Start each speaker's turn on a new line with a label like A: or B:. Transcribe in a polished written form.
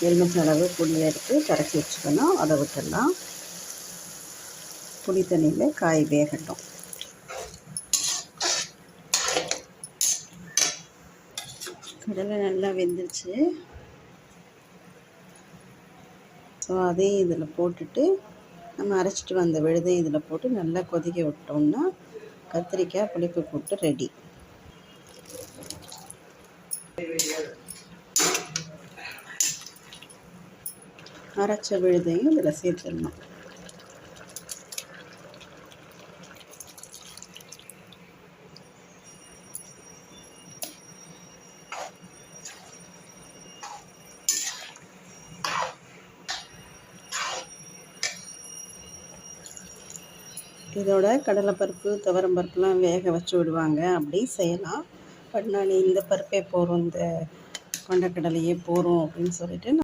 A: எலுமிச்சை அளவு புளியை எடுத்து கரைச்சி வச்சுக்கணும். அதை விட்டுடலாம். புளி தண்ணியில் காய் வேகட்டும். கடலை நல்லா வெந்துருச்சு. ஸோ அதையும் இதில் போட்டுட்டு நம்ம அரைச்சிட்டு வந்த விழுதையும் இதில் போட்டு நல்லா கொதிக்க விட்டோம்னா கத்திரிக்காய் புளிப்பு கூட்டு ரெடி. அரைச்ச விழுதையும் இதில் சேர்த்துடணும். இதோட கடலைப்பருப்பு துவரம்பருப்புலாம் வேக வச்சு விடுவாங்க, அப்படி செய்யலாம். பட் நான் இந்த பருப்பே போகிறோம், இந்த கொண்டக்கடலையே போகிறோம் அப்படின்னு சொல்லிட்டு